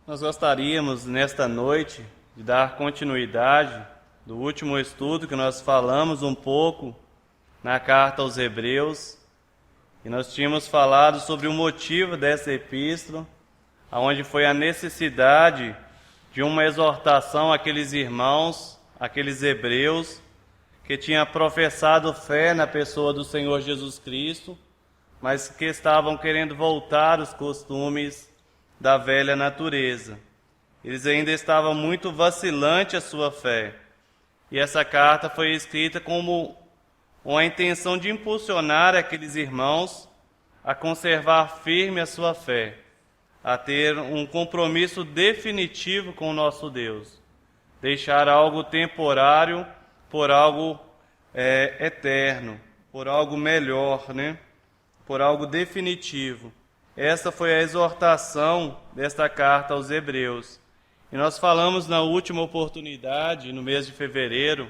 Nós gostaríamos, nesta noite, de dar continuidade do último estudo que nós falamos um pouco na carta aos Hebreus, e nós tínhamos falado sobre o motivo dessa epístola, onde foi a necessidade de uma exortação àqueles irmãos, àqueles hebreus, que tinham professado fé na pessoa do Senhor Jesus Cristo, mas que estavam querendo voltar aos costumes da velha natureza. Eles ainda estavam muito vacilantes a sua fé. E essa carta foi escrita como uma intenção de impulsionar aqueles irmãos a conservar firme a sua fé, a ter um compromisso definitivo com o nosso Deus, deixar algo temporário por algo eterno, por algo melhor, por algo definitivo. Essa foi a exortação desta carta aos Hebreus. E nós falamos na última oportunidade, no mês de fevereiro,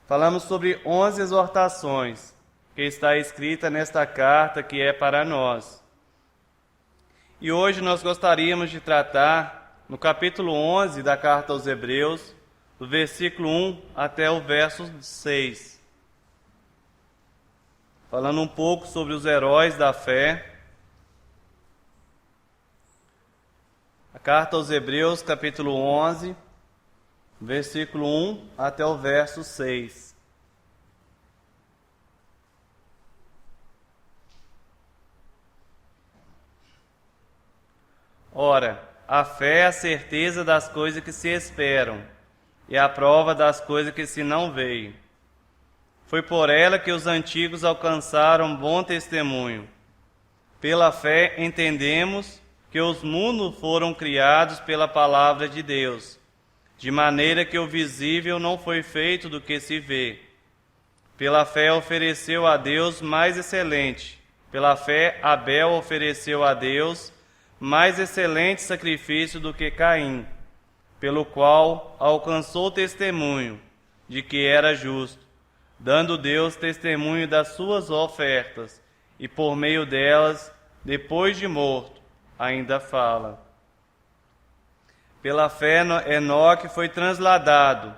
falamos sobre 11 exortações que está escrita nesta carta que é para nós. E hoje nós gostaríamos de tratar, no capítulo 11 da carta aos Hebreus, do versículo 1 até o verso 6. Falando um pouco sobre os heróis da fé. A carta aos Hebreus, capítulo 11, versículo 1 até o verso 6. Ora, a fé é a certeza das coisas que se esperam, e a prova das coisas que se não veem. Foi por ela que os antigos alcançaram bom testemunho. Pela fé entendemos que os mundos foram criados pela palavra de Deus, de maneira que o visível não foi feito do que se vê. Pela fé ofereceu a Deus mais excelente. Pela fé Abel ofereceu a Deus mais excelente sacrifício do que Caim, pelo qual alcançou testemunho de que era justo, dando Deus testemunho das suas ofertas, e por meio delas, depois de morto, ainda fala. Pela fé Enoque foi transladado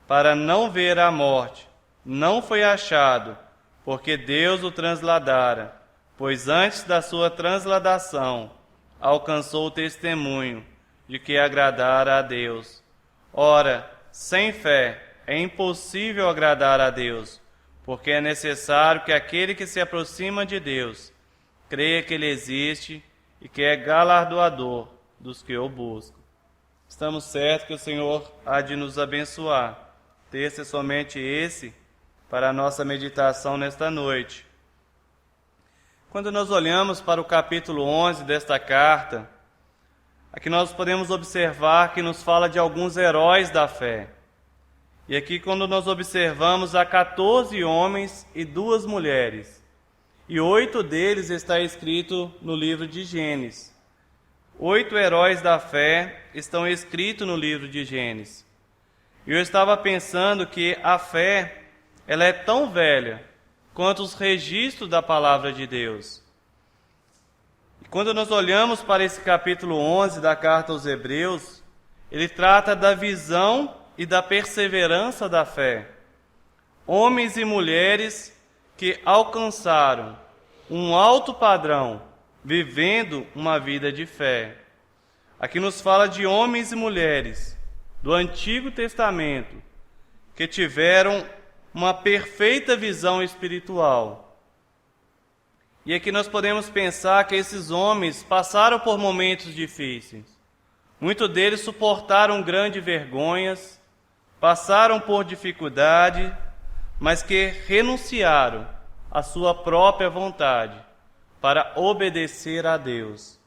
para não ver a morte. Não foi achado, porque Deus o transladara, pois antes da sua transladação alcançou o testemunho de que agradara a Deus. Ora, sem fé é impossível agradar a Deus, porque é necessário que aquele que se aproxima de Deus creia que Ele existe e que é galardoador dos que o buscam. Estamos certos que o Senhor há de nos abençoar. Texto é somente esse para a nossa meditação nesta noite. Quando nós olhamos para o capítulo 11 desta carta, aqui nós podemos observar que nos fala de alguns heróis da fé. E aqui quando nós observamos, há 14 homens e 2 mulheres. E 8 deles está escrito no livro de Gênesis. 8 heróis da fé estão escritos no livro de Gênesis. E eu estava pensando que a fé, ela é tão velha quanto os registros da palavra de Deus. E quando nós olhamos para esse capítulo 11 da carta aos Hebreus, ele trata da visão e da perseverança da fé. Homens e mulheres que alcançaram um alto padrão, vivendo uma vida de fé. Aqui nos fala de homens e mulheres do Antigo Testamento que tiveram uma perfeita visão espiritual. E aqui nós podemos pensar que esses homens passaram por momentos difíceis. Muitos deles suportaram grandes vergonhas, passaram por dificuldade, mas que renunciaram à sua própria vontade para obedecer a Deus.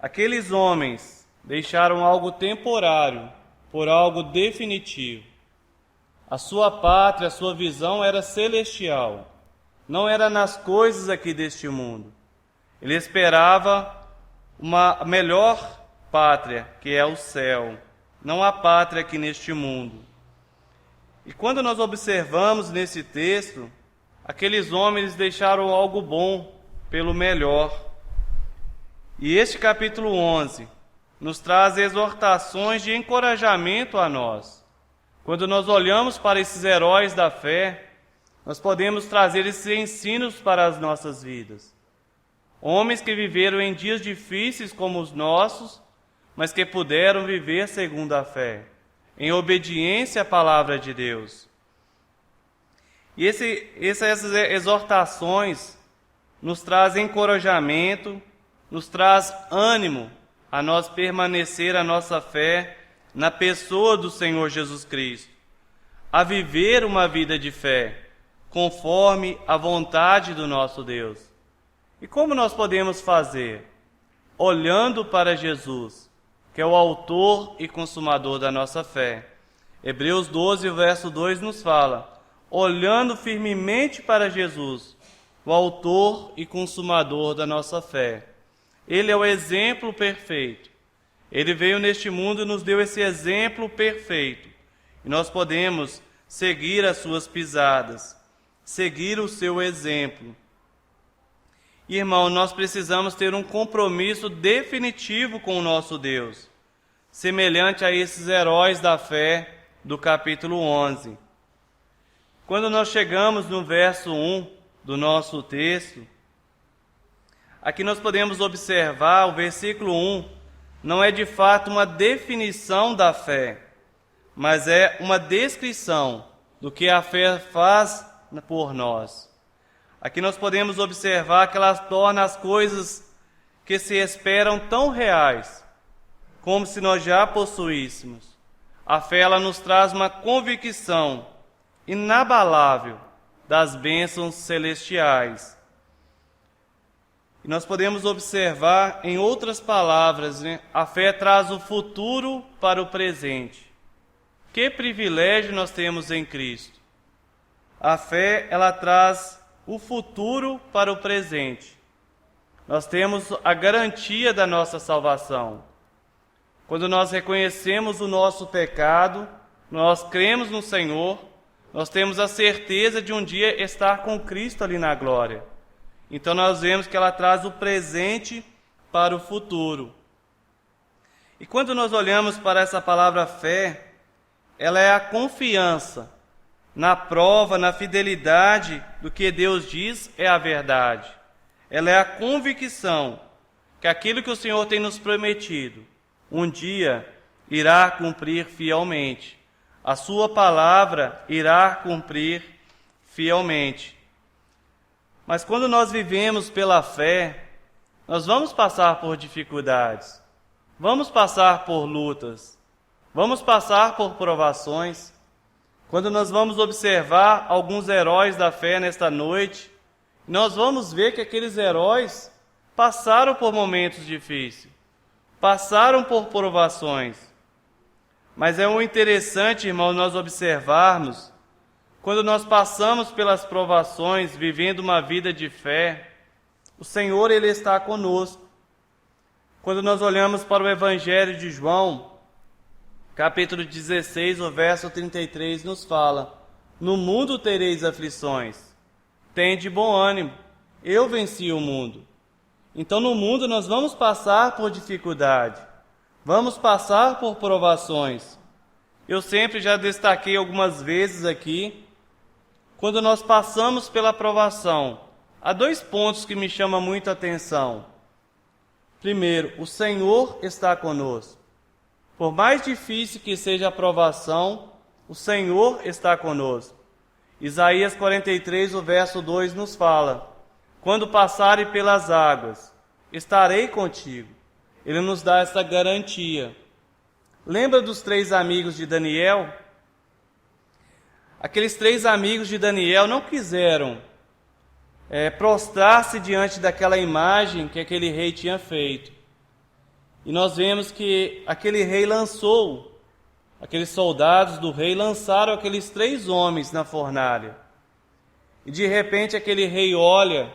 Aqueles homens deixaram algo temporário por algo definitivo. A sua pátria, a sua visão era celestial, não era nas coisas aqui deste mundo. Ele esperava uma melhor pátria, que é o céu, não a pátria aqui neste mundo. E quando nós observamos nesse texto, aqueles homens deixaram algo bom pelo melhor. E este capítulo 11 nos traz exortações de encorajamento a nós. Quando nós olhamos para esses heróis da fé, nós podemos trazer esses ensinos para as nossas vidas. Homens que viveram em dias difíceis como os nossos, mas que puderam viver segundo a fé, em obediência à palavra de Deus. E essas exortações nos trazem encorajamento, nos traz ânimo a nós permanecer a nossa fé na pessoa do Senhor Jesus Cristo, a viver uma vida de fé, conforme a vontade do nosso Deus. E como nós podemos fazer? Olhando para Jesus, que é o autor e consumador da nossa fé. Hebreus 12, verso 2 nos fala: olhando firmemente para Jesus, o autor e consumador da nossa fé. Ele é o exemplo perfeito. Ele veio neste mundo e nos deu esse exemplo perfeito. E nós podemos seguir as suas pisadas, seguir o seu exemplo. Irmão, nós precisamos ter um compromisso definitivo com o nosso Deus, semelhante a esses heróis da fé do capítulo 11. Quando nós chegamos no verso 1 do nosso texto, aqui nós podemos observar o versículo 1, não é de fato uma definição da fé, mas é uma descrição do que a fé faz por nós. Aqui nós podemos observar que ela torna as coisas que se esperam tão reais, como se nós já possuíssemos. A fé, ela nos traz uma convicção inabalável das bênçãos celestiais. E nós podemos observar, em outras palavras, a fé traz o futuro para o presente. Que privilégio nós temos em Cristo! A fé, ela traz o futuro para o presente. Nós temos a garantia da nossa salvação. Quando nós reconhecemos o nosso pecado, nós cremos no Senhor, nós temos a certeza de um dia estar com Cristo ali na glória. Então nós vemos que ela traz o presente para o futuro. E quando nós olhamos para essa palavra fé, ela é a confiança na prova, na fidelidade do que Deus diz é a verdade. Ela é a convicção que aquilo que o Senhor tem nos prometido, um dia irá cumprir fielmente. A sua palavra irá cumprir fielmente. Mas quando nós vivemos pela fé, nós vamos passar por dificuldades, vamos passar por lutas, vamos passar por provações. Quando nós vamos observar alguns heróis da fé nesta noite, nós vamos ver que aqueles heróis passaram por momentos difíceis, passaram por provações. Mas é muito interessante, irmão, nós observarmos, quando nós passamos pelas provações, vivendo uma vida de fé, o Senhor, Ele está conosco. Quando nós olhamos para o Evangelho de João, capítulo 16, o verso 33 nos fala: no mundo tereis aflições, tende bom ânimo, eu venci o mundo. Então no mundo nós vamos passar por dificuldade, vamos passar por provações. Eu sempre já destaquei algumas vezes aqui, quando nós passamos pela provação, há 2 pontos que me chamam muito a atenção. Primeiro, o Senhor está conosco. Por mais difícil que seja a provação, o Senhor está conosco. Isaías 43, o verso 2 nos fala: quando passarem pelas águas, estarei contigo. Ele nos dá essa garantia. Lembra dos 3 amigos de Daniel? Aqueles 3 amigos de Daniel não quiseram prostrar-se diante daquela imagem que aquele rei tinha feito. E nós vemos que aquele rei aqueles soldados do rei lançaram aqueles 3 homens na fornalha. E de repente aquele rei olha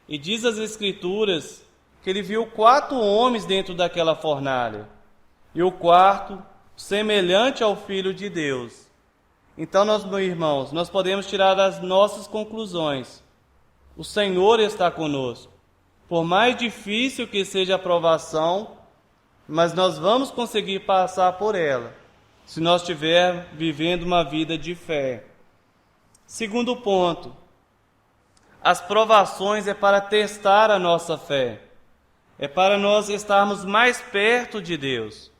e diz às Escrituras que ele viu 4 homens dentro daquela fornalha. E o 4, semelhante ao Filho de Deus. Então, meus irmãos, nós podemos tirar as nossas conclusões. O Senhor está conosco. Por mais difícil que seja a provação, mas nós vamos conseguir passar por ela se nós estivermos vivendo uma vida de fé. Segundo ponto, as provações é para testar a nossa fé, é para nós estarmos mais perto de Deus,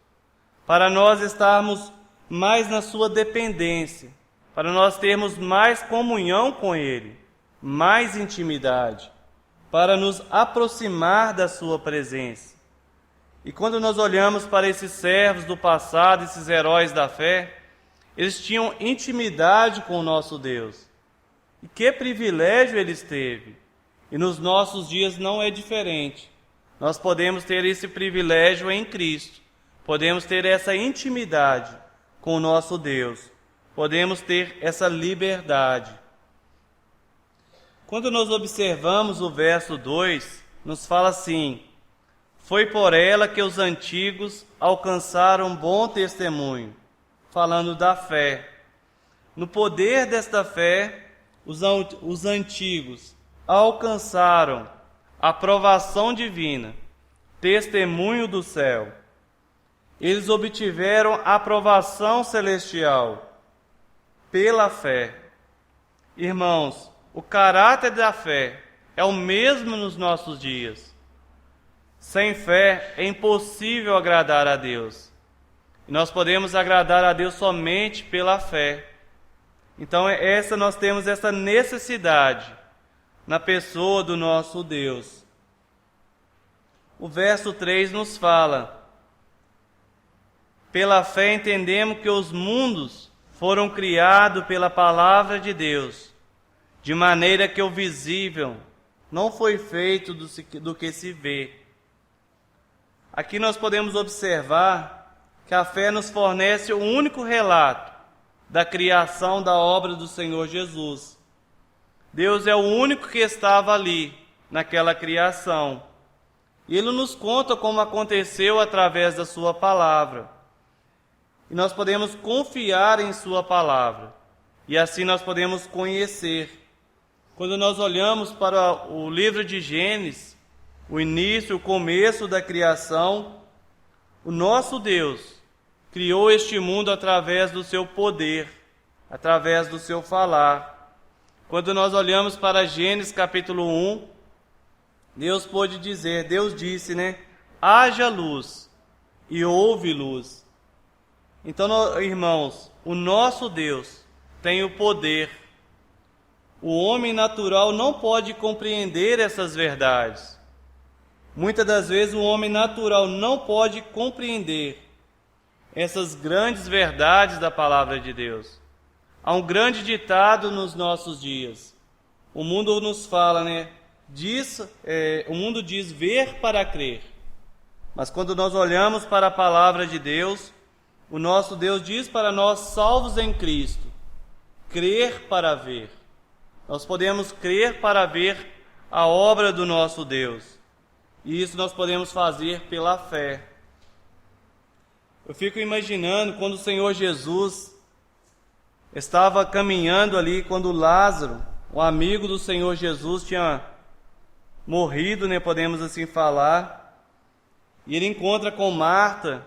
para nós estarmos mais na sua dependência, para nós termos mais comunhão com Ele, mais intimidade, para nos aproximar da sua presença. E quando nós olhamos para esses servos do passado, esses heróis da fé, eles tinham intimidade com o nosso Deus. E que privilégio eles teve! E nos nossos dias não é diferente. Nós podemos ter esse privilégio em Cristo. Podemos ter essa intimidade com o nosso Deus. Podemos ter essa liberdade. Quando nós observamos o verso 2, nos fala assim: foi por ela que os antigos alcançaram bom testemunho, falando da fé. No poder desta fé, os antigos alcançaram aprovação divina, testemunho do céu. Eles obtiveram aprovação celestial pela fé. Irmãos, o caráter da fé é o mesmo nos nossos dias. Sem fé é impossível agradar a Deus. E nós podemos agradar a Deus somente pela fé. Então nós temos essa necessidade na pessoa do nosso Deus. O verso 3 nos fala: pela fé entendemos que os mundos foram criados pela palavra de Deus, de maneira que o visível não foi feito do que se vê. Aqui nós podemos observar que a fé nos fornece o único relato da criação da obra do Senhor Jesus. Deus é o único que estava ali, naquela criação. E Ele nos conta como aconteceu através da Sua palavra. E nós podemos confiar em Sua palavra. E assim nós podemos conhecer. Quando nós olhamos para o livro de Gênesis, o início, o começo da criação, o nosso Deus criou este mundo através do seu poder, através do seu falar. Quando nós olhamos para Gênesis capítulo 1, Deus disse, haja luz, e houve luz. Então, irmãos, o nosso Deus tem o poder. O homem natural não pode compreender essas verdades. Muitas das vezes o homem natural não pode compreender essas grandes verdades da palavra de Deus. Há um grande ditado nos nossos dias. O mundo nos fala, o mundo diz ver para crer. Mas quando nós olhamos para a palavra de Deus, o nosso Deus diz para nós, salvos em Cristo, crer para ver. Nós podemos crer para ver a obra do nosso Deus. E isso nós podemos fazer pela fé. Eu fico imaginando quando o Senhor Jesus estava caminhando ali, quando Lázaro, o amigo do Senhor Jesus, tinha morrido, podemos assim falar, e ele encontra com Marta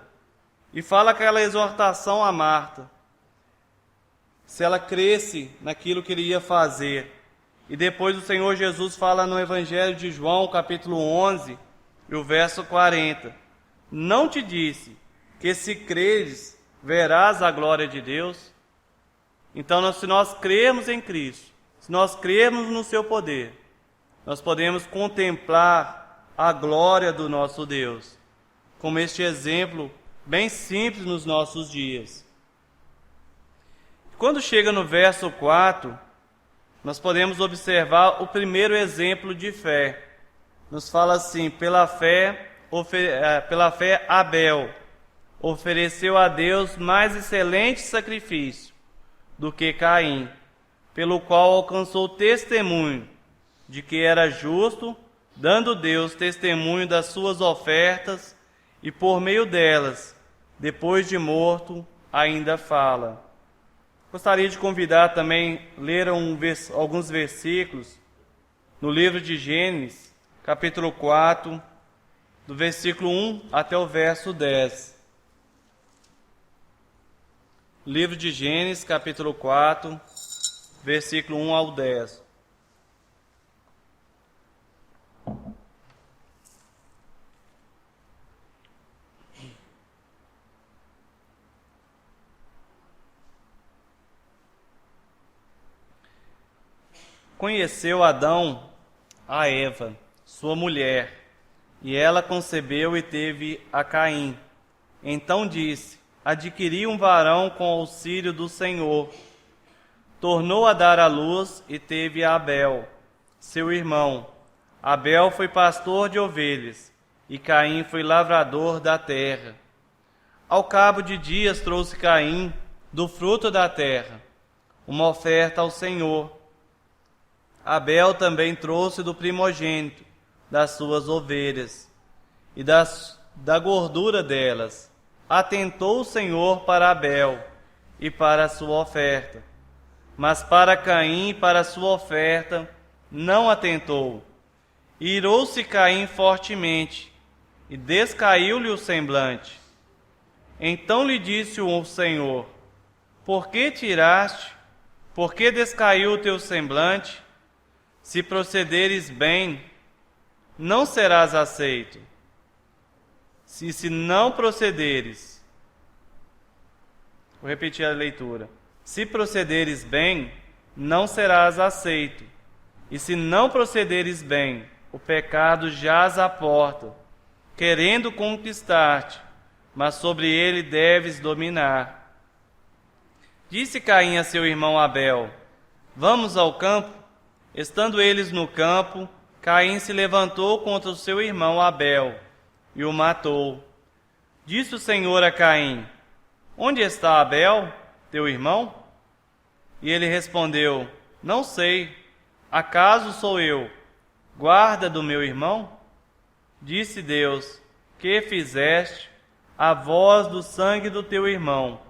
e fala aquela exortação a Marta, se ela cresce naquilo que ele ia fazer. E depois o Senhor Jesus fala no Evangelho de João, capítulo 11, e o verso 40, não te disse que se creres, verás a glória de Deus? Então, se nós crermos em Cristo, se nós crermos no seu poder, nós podemos contemplar a glória do nosso Deus, como este exemplo bem simples nos nossos dias. Quando chega no verso 4, nós podemos observar o primeiro exemplo de fé. Nos fala assim, pela fé Abel ofereceu a Deus mais excelente sacrifício do que Caim, pelo qual alcançou testemunho de que era justo, dando Deus testemunho das suas ofertas, e por meio delas, depois de morto, ainda fala. Gostaria de convidar também a ler alguns versículos no livro de Gênesis, capítulo 4, do versículo 1 até o verso 10. Livro de Gênesis, capítulo 4, versículo 1 ao 10. Conheceu Adão a Eva, sua mulher, e ela concebeu e teve a Caim. Então disse: adquiri um varão com auxílio do Senhor. Tornou a dar à luz e teve a Abel, seu irmão. Abel foi pastor de ovelhas, e Caim foi lavrador da terra. Ao cabo de dias trouxe Caim, do fruto da terra, uma oferta ao Senhor. Abel também trouxe do primogênito das suas ovelhas e da gordura delas. Atentou o Senhor para Abel e para a sua oferta, mas para Caim e para a sua oferta não atentou. Irou-se Caim fortemente e descaiu-lhe o semblante. Então lhe disse o Senhor: por que tiraste? Por que descaiu o teu semblante? Se procederes bem, não serás aceito. Se não procederes, vou repetir a leitura. Se procederes bem, não serás aceito. E se não procederes bem, o pecado jaz à porta, querendo conquistar-te, mas sobre ele deves dominar. Disse Caim a seu irmão Abel: vamos ao campo? Estando eles no campo, Caim se levantou contra o seu irmão Abel e o matou. Disse o Senhor a Caim: onde está Abel, teu irmão? E ele respondeu: não sei. Acaso sou eu, guarda do meu irmão? Disse Deus: que fizeste? A voz do sangue do teu irmão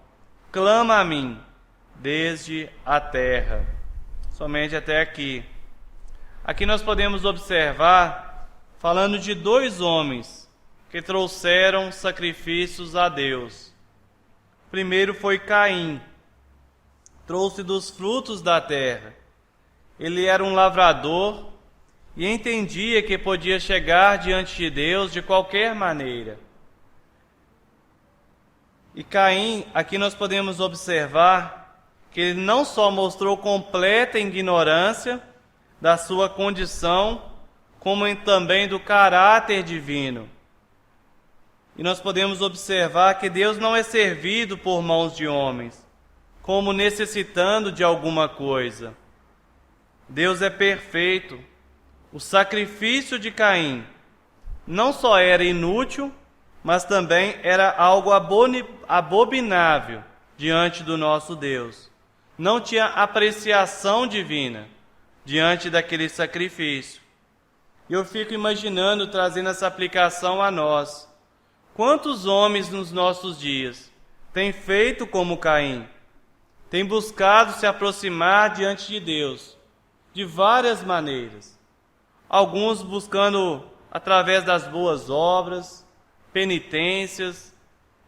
clama a mim desde a terra. Somente até aqui. Aqui nós podemos observar, falando de dois homens que trouxeram sacrifícios a Deus. O primeiro foi Caim, trouxe dos frutos da terra. Ele era um lavrador e entendia que podia chegar diante de Deus de qualquer maneira. E Caim, aqui nós podemos observar que ele não só mostrou completa ignorância da sua condição, como também do caráter divino. E nós podemos observar que Deus não é servido por mãos de homens, como necessitando de alguma coisa. Deus é perfeito. O sacrifício de Caim não só era inútil, mas também era algo abominável diante do nosso Deus. Não tinha apreciação divina diante daquele sacrifício. E eu fico imaginando, trazendo essa aplicação a nós. Quantos homens nos nossos dias têm feito como Caim? Têm buscado se aproximar diante de Deus de várias maneiras. Alguns buscando através das boas obras, penitências,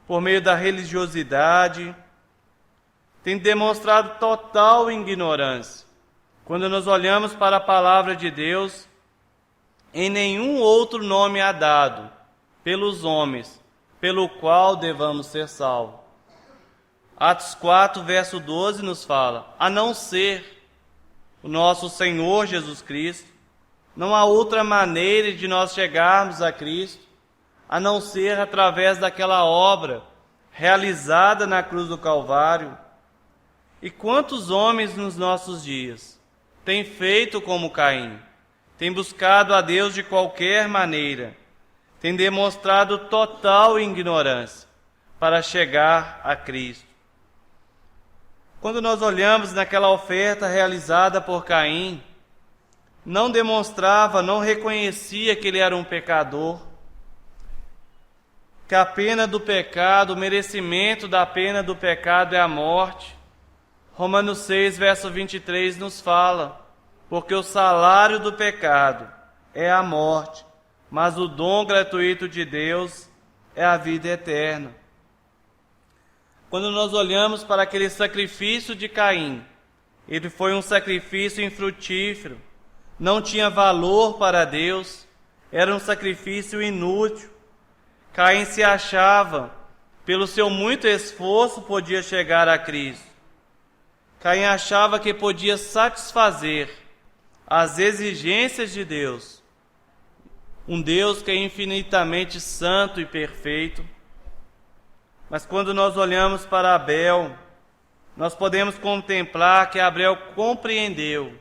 por meio da religiosidade. Têm demonstrado total ignorância. Quando nós olhamos para a palavra de Deus, em nenhum outro nome há dado pelos homens, pelo qual devamos ser salvos. Atos 4, verso 12 nos fala: a não ser o nosso Senhor Jesus Cristo, não há outra maneira de nós chegarmos a Cristo, a não ser através daquela obra realizada na cruz do Calvário. E quantos homens nos nossos dias têm feito como Caim, têm buscado a Deus de qualquer maneira, têm demonstrado total ignorância para chegar a Cristo. Quando nós olhamos naquela oferta realizada por Caim, não demonstrava, não reconhecia que ele era um pecador, que a pena do pecado, o merecimento da pena do pecado é a morte. Romanos 6, verso 23 nos fala: porque o salário do pecado é a morte, mas o dom gratuito de Deus é a vida eterna. Quando nós olhamos para aquele sacrifício de Caim, ele foi um sacrifício infrutífero, não tinha valor para Deus, era um sacrifício inútil. Caim se achava, pelo seu muito esforço, podia chegar a Cristo. Caim achava que podia satisfazer as exigências de Deus, um Deus que é infinitamente santo e perfeito. Mas quando nós olhamos para Abel, nós podemos contemplar que Abel compreendeu,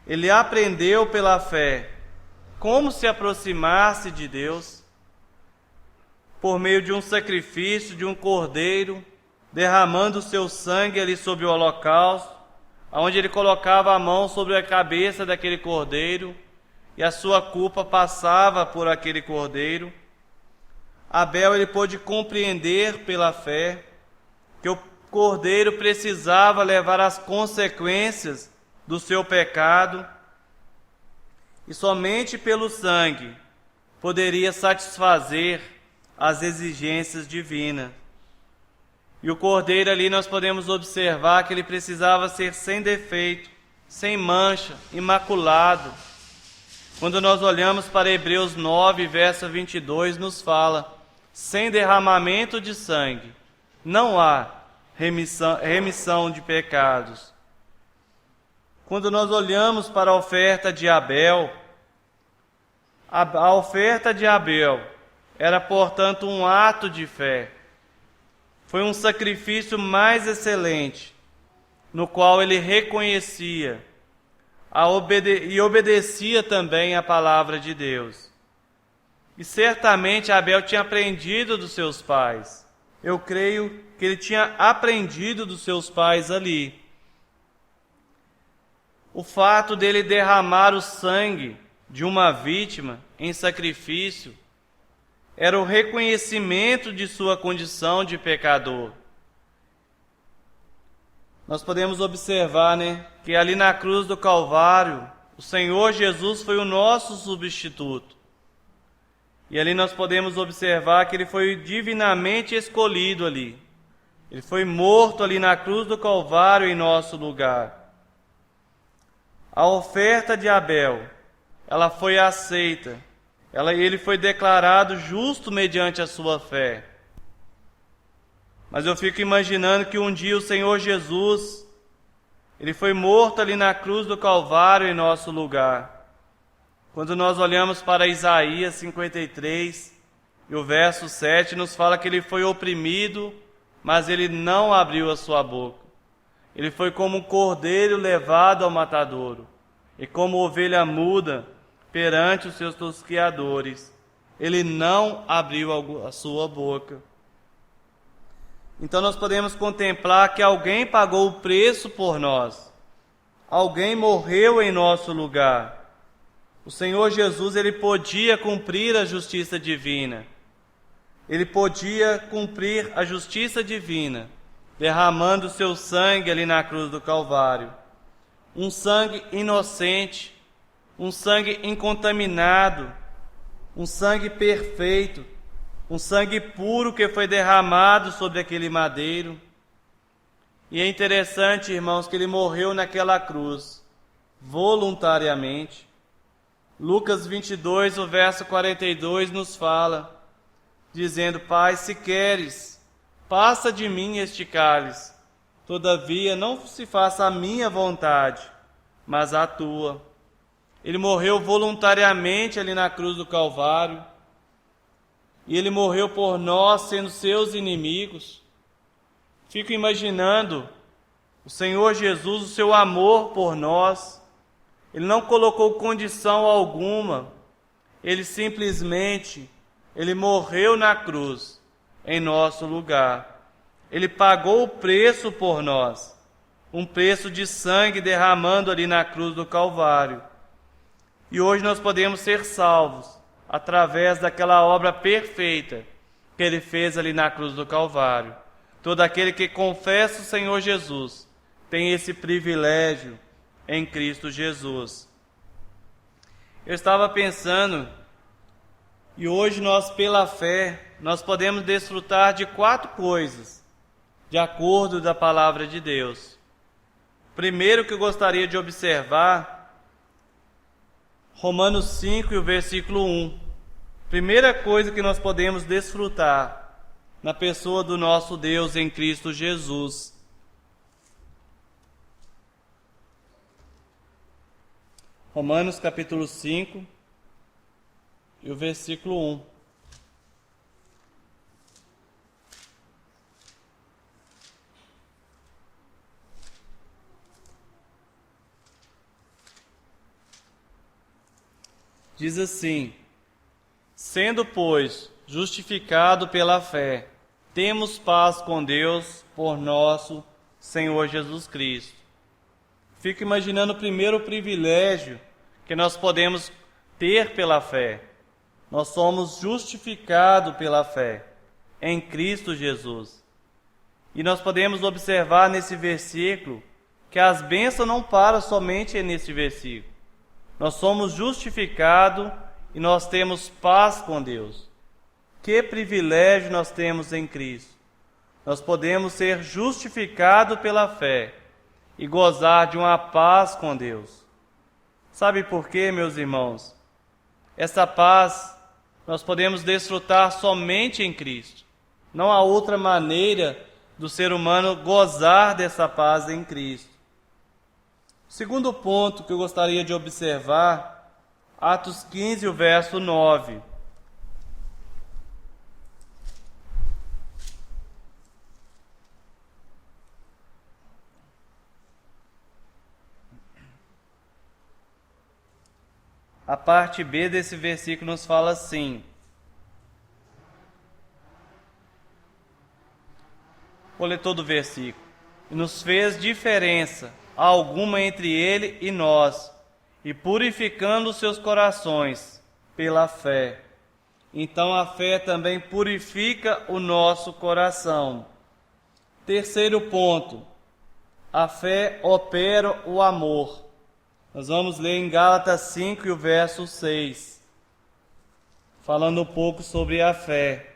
ele aprendeu pela fé como se aproximar-se de Deus, por meio de um sacrifício de um cordeiro, derramando o seu sangue ali sobre o holocausto, onde ele colocava a mão sobre a cabeça daquele cordeiro, e a sua culpa passava por aquele cordeiro. Abel ele pôde compreender pela fé que o cordeiro precisava levar as consequências do seu pecado, e somente pelo sangue poderia satisfazer as exigências divinas. E o cordeiro ali nós podemos observar que ele precisava ser sem defeito, sem mancha, imaculado. Quando nós olhamos para Hebreus 9, verso 22, nos fala: sem derramamento de sangue não há remissão de pecados. Quando nós olhamos para a oferta de Abel, a oferta de Abel era, portanto, um ato de fé. Foi um sacrifício mais excelente, no qual ele reconhecia e obedecia também à palavra de Deus. E certamente Abel tinha aprendido dos seus pais. Eu creio que ele tinha aprendido dos seus pais ali. O fato dele derramar o sangue de uma vítima em sacrifício era o reconhecimento de sua condição de pecador. Nós podemos observar, que ali na cruz do Calvário, o Senhor Jesus foi o nosso substituto. E ali nós podemos observar que ele foi divinamente escolhido ali. Ele foi morto ali na cruz do Calvário em nosso lugar. A oferta de Abel, ela foi aceita. Ele foi declarado justo mediante a sua fé. Mas eu fico imaginando que um dia o Senhor Jesus, ele foi morto ali na cruz do Calvário em nosso lugar. Quando nós olhamos para Isaías 53, e o verso 7 nos fala que ele foi oprimido, mas ele não abriu a sua boca. Ele foi como um cordeiro levado ao matadouro, e como ovelha muda perante os seus tosqueadores, ele não abriu a sua boca. Então nós podemos contemplar que alguém pagou o preço por nós. Alguém morreu em nosso lugar. O Senhor Jesus, ele podia cumprir a justiça divina. Ele podia cumprir a justiça divina, derramando o seu sangue ali na cruz do Calvário. Um sangue inocente, um sangue incontaminado, um sangue perfeito, um sangue puro que foi derramado sobre aquele madeiro. E é interessante, irmãos, que ele morreu naquela cruz, voluntariamente. Lucas 22, o verso 42, nos fala, dizendo: Pai, se queres, passa de mim este cálice. Todavia, não se faça a minha vontade, mas a tua. Ele morreu voluntariamente ali na cruz do Calvário. E ele morreu por nós, sendo seus inimigos. Fico imaginando o Senhor Jesus, o seu amor por nós. Ele não colocou condição alguma. Ele simplesmente, ele morreu na cruz, em nosso lugar. Ele pagou o preço por nós. Um preço de sangue derramando ali na cruz do Calvário. E hoje nós podemos ser salvos através daquela obra perfeita que ele fez ali na cruz do Calvário. Todo aquele que confessa o Senhor Jesus tem esse privilégio em Cristo Jesus. Eu estava pensando E hoje nós, pela fé, nós podemos desfrutar de 4 coisas, de acordo da palavra de Deus. Primeiro que eu gostaria de observar, Romanos 5 e o versículo 1. Primeira coisa que nós podemos desfrutar na pessoa do nosso Deus em Cristo Jesus. Romanos capítulo 5 e o versículo 1. Diz assim: sendo, pois, justificado pela fé, temos paz com Deus por nosso Senhor Jesus Cristo. Fico imaginando primeiro o privilégio que nós podemos ter pela fé. Nós somos justificados pela fé em Cristo Jesus. E nós podemos observar nesse versículo que as bênçãos não param somente nesse versículo. Nós somos justificados e nós temos paz com Deus. Que privilégio nós temos em Cristo. Nós podemos ser justificados pela fé e gozar de uma paz com Deus. Sabe por quê, meus irmãos? Essa paz nós podemos desfrutar somente em Cristo. Não há outra maneira do ser humano gozar dessa paz em Cristo. Segundo ponto que eu gostaria de observar, Atos 15, o verso 9. A parte B desse versículo nos fala assim: vou ler todo o versículo. E nos fez diferença alguma entre ele e nós, e purificando os seus corações pela fé. Então a fé também purifica o nosso coração. Terceiro ponto, a fé opera o amor. Nós vamos ler em Gálatas 5 e o verso 6, falando um pouco sobre a fé.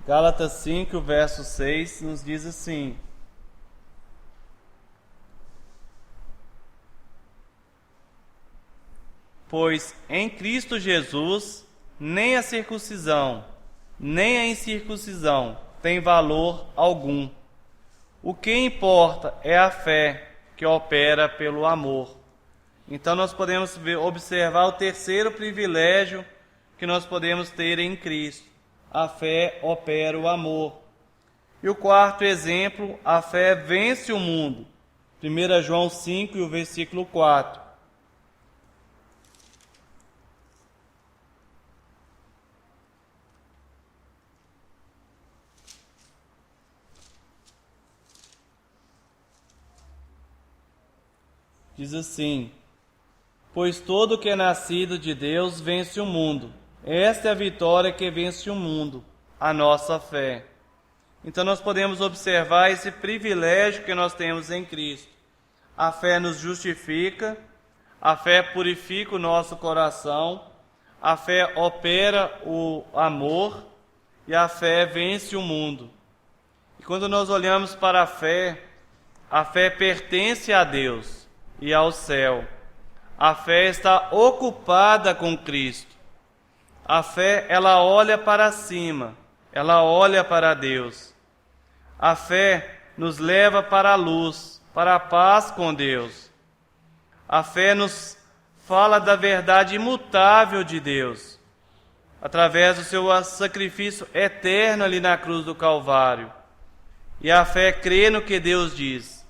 Gálatas 5, verso 6, nos diz assim: pois em Cristo Jesus, nem a circuncisão, nem a incircuncisão tem valor algum. O que importa é a fé que opera pelo amor. Então nós podemos observar o terceiro privilégio que nós podemos ter em Cristo. A fé opera o amor. E o quarto exemplo, a fé vence o mundo. 1 João 5 e o versículo 4. Diz assim: pois todo que é nascido de Deus vence o mundo. Esta é a vitória que vence o mundo, a nossa fé. Então nós podemos observar esse privilégio que nós temos em Cristo. A fé nos justifica, a fé purifica o nosso coração, a fé opera o amor e a fé vence o mundo. E quando nós olhamos para a fé pertence a Deus e ao céu. A fé está ocupada com Cristo. A fé, ela olha para cima, ela olha para Deus. A fé nos leva para a luz, para a paz com Deus. A fé nos fala da verdade imutável de Deus, através do seu sacrifício eterno ali na cruz do Calvário. E a fé crê no que Deus diz.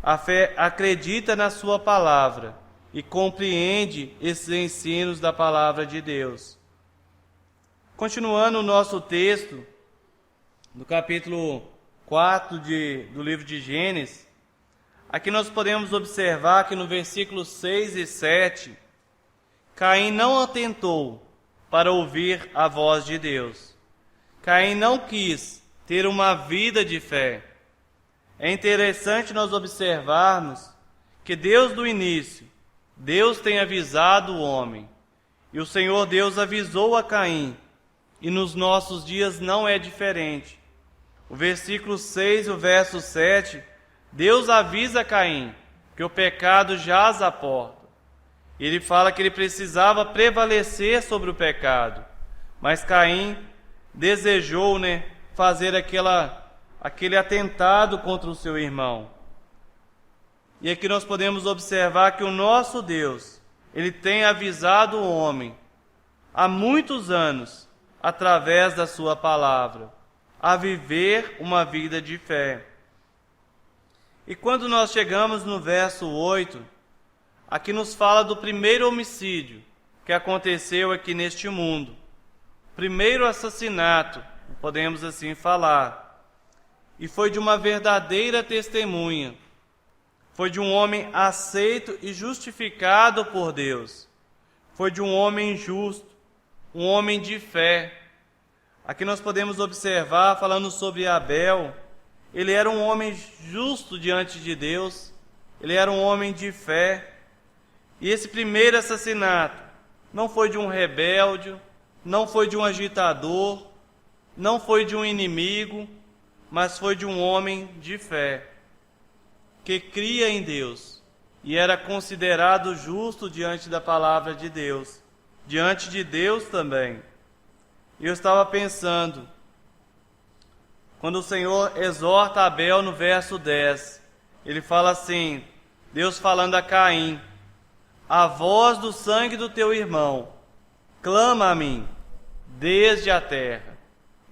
A fé acredita na sua palavra e compreende esses ensinos da palavra de Deus. Continuando o nosso texto, no capítulo 4 do livro de Gênesis, aqui nós podemos observar que no versículo 6 e 7, Caim não atentou para ouvir a voz de Deus. Caim não quis ter uma vida de fé. é interessante nós observarmos que Deus do início, Deus tem avisado o homem, e o Senhor Deus avisou a Caim, e nos nossos dias não é diferente. O versículo 6 e o verso 7, Deus avisa a Caim que o pecado jaz à porta. Ele fala que ele precisava prevalecer sobre o pecado, mas Caim desejou, fazer aquele atentado contra o seu irmão. E aqui nós podemos observar que o nosso Deus, Ele tem avisado o homem há muitos anos, através da sua palavra, a viver uma vida de fé. E quando nós chegamos no verso 8, aqui nos fala do primeiro homicídio que aconteceu aqui neste mundo. Primeiro assassinato, podemos assim falar. E foi de uma verdadeira testemunha. Foi de um homem aceito e justificado por Deus. Foi de um homem justo, um homem de fé. Aqui nós podemos observar, falando sobre Abel, ele era um homem justo diante de Deus, ele era um homem de fé. E esse primeiro assassinato não foi de um rebelde, não foi de um agitador, não foi de um inimigo, mas foi de um homem de fé, que cria em Deus e era considerado justo diante da palavra de Deus, diante de Deus também. E eu estava pensando, quando o Senhor exorta Abel no verso 10, ele fala assim, Deus falando a Caim, a voz do sangue do teu irmão clama a mim desde a terra.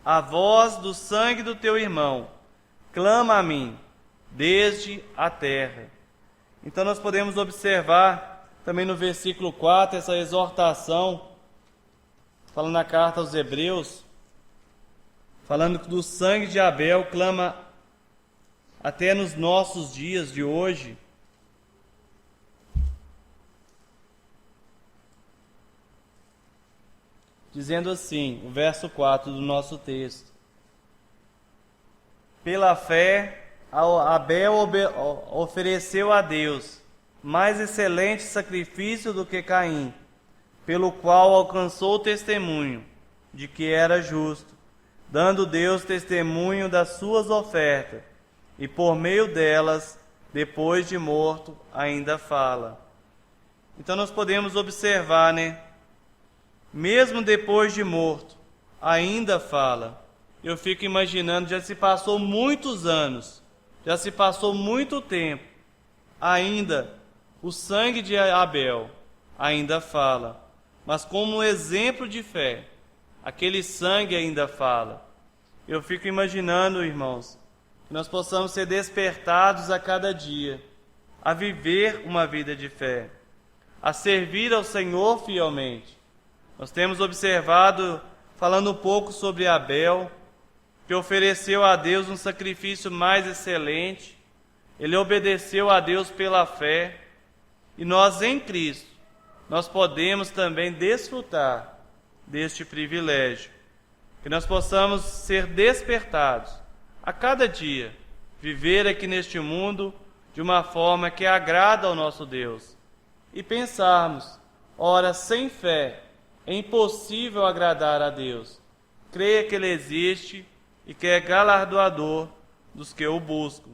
A voz do sangue do teu irmão clama a mim desde a terra. Então nós podemos observar também no versículo 4 essa exortação, falando na carta aos Hebreus, falando que do sangue de Abel clama até nos nossos dias de hoje. Dizendo assim, o verso 4 do nosso texto. Pela fé, Abel ofereceu a Deus mais excelente sacrifício do que Caim, pelo qual alcançou o testemunho de que era justo, dando Deus testemunho das suas ofertas, e por meio delas, depois de morto, ainda fala. Então nós podemos observar, mesmo depois de morto, ainda fala. Eu fico imaginando, já se passou muitos anos, já se passou muito tempo, ainda o sangue de Abel ainda fala. Mas como um exemplo de fé, aquele sangue ainda fala. Eu fico imaginando, irmãos, que nós possamos ser despertados a cada dia, a viver uma vida de fé, a servir ao Senhor fielmente. Nós temos observado, falando um pouco sobre Abel, que ofereceu a Deus um sacrifício mais excelente, ele obedeceu a Deus pela fé, e nós em Cristo, nós podemos também desfrutar deste privilégio, que nós possamos ser despertados a cada dia, viver aqui neste mundo de uma forma que agrada ao nosso Deus, e pensarmos, ora, sem fé, é impossível agradar a Deus. Creia que Ele existe e que é galardoador dos que o buscam.